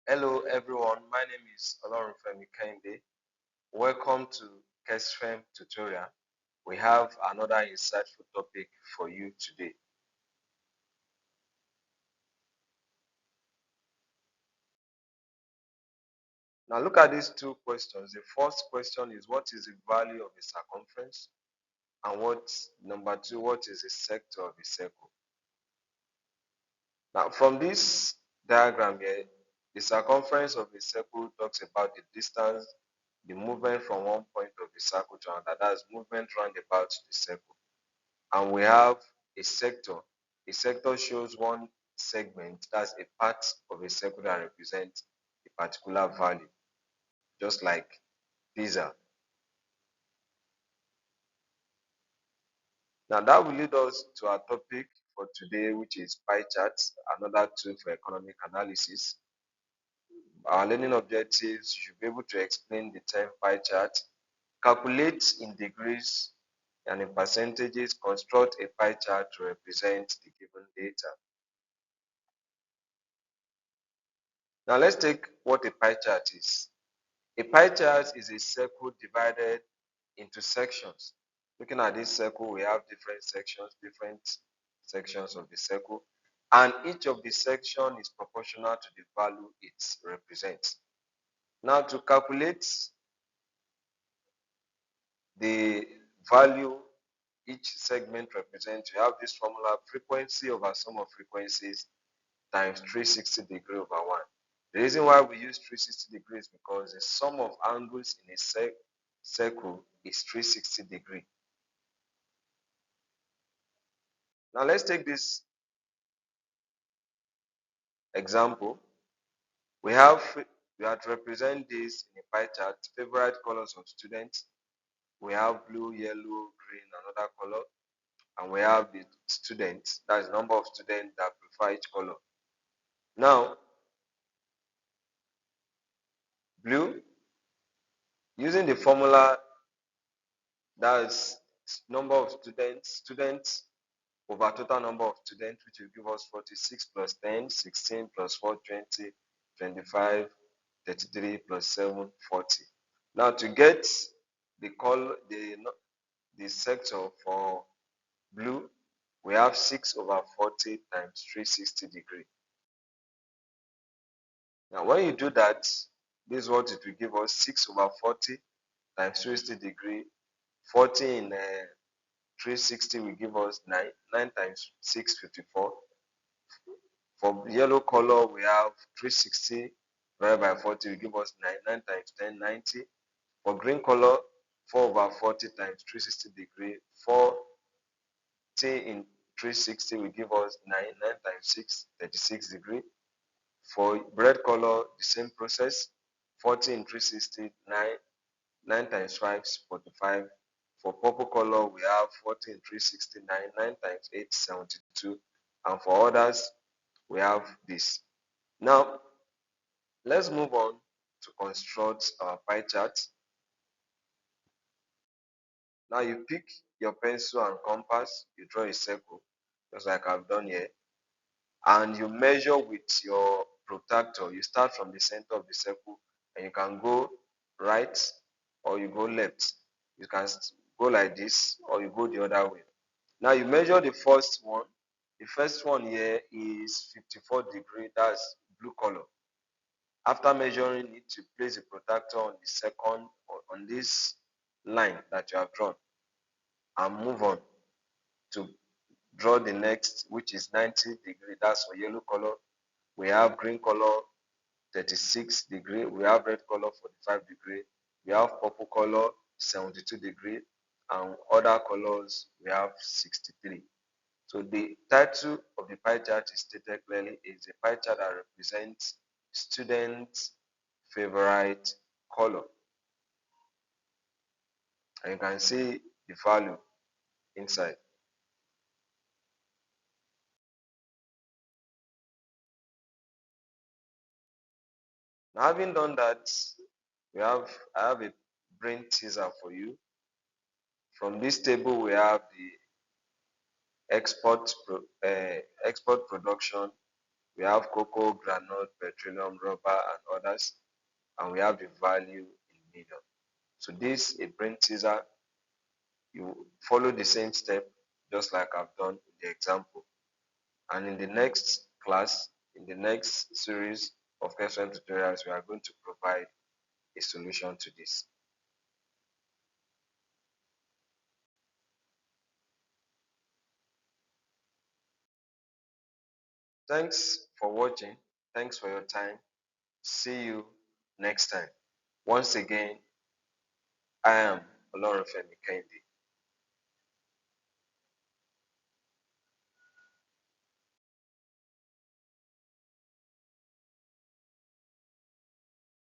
Hello everyone, my name is Olorunfemi Kehinde. Welcome to Kesfem tutorial. We have another insightful topic for you today. Now look at these two questions. The first question is, what is the value of a circumference? And number two, what is the sector of a circle? Now from this diagram here, the circumference of a circle talks about the distance, the movement from one point of the circle to another. That's movement round about the circle. And we have a sector. A sector shows one segment, that's a part of a circle that represents a particular value, just like pizza. Now that will lead us to our topic for today, which is pie charts, another tool for economic analysis. Our learning objectives, you should be able to explain the term pie chart, calculate in degrees and in percentages, construct a pie chart to represent the given data. Now let's take what a pie chart is. A pie chart is a circle divided into sections. Looking at this circle, we have different sections of the circle, and each of the section is proportional to the value it represents. Now to calculate the value each segment represents, you have this formula: frequency over sum of frequencies times 360 degree over 1. The reason why we use 360 degrees is because the sum of angles in a circle is 360 degree. Now let's take this example. We have to represent this in a pie chart. Favorite colors of students. We have blue, yellow, green, another color. And we have the students. That's the number of students that prefer each color. Now, blue, using the formula, that's number of students over total number of students, which will give us 46 plus 10, 16 plus 4, 20, 25, 33 plus 7, 40. Now to get the color, the sector for blue, we have 6 over 40 times 360 degree. Now when you do that, this is what it will give us: 6 over 40 times 360 degree. 40 in 360 will give us 9. 9 times 6, 54. For yellow color, we have 360 divided by 40 will give us 9. 9 times 10, 90. For green color, 4 over 40 times 360 degree. 40 in 360 will give us 9. 9 times 6, 36 degree. For red color, the same process. 40 in 360, 9. 9 times 5 is 45. For purple color, we have 40 in 369, 9 times 8 is 72. And for others, we have this. Now, let's move on to construct our pie chart. Now you pick your pencil and compass, you draw a circle, just like I've done here, and you measure with your protractor. You start from the center of the circle, and you can go right or you go left. You can go like this or you go the other way. Now you measure the first one. The first one here is 54 degree, that's blue color. After measuring it, you place the protractor on the second, on this line that you have drawn, and move on to draw the next, which is 90 degree. That's for yellow color. We have green color 36 degree. We have red color 45 degree. We have purple color 72 degree, and other colors we have 63. So the title of the pie chart is stated clearly: is a pie chart that represents students' favorite color. And you can see the value inside. Now, having done that, I have a brain teaser for you. From this table, we have the export production, We have cocoa, granite, petroleum, rubber, and others, and we have the value in million. So this a brain teaser. You follow the same step, just like I've done in the example. And in the next class, in the next series of Kesfem tutorials, we are going to provide a solution to this. Thanks for watching. Thanks for your time. See you next time. Once again, I am Olorunfemi Kehinde.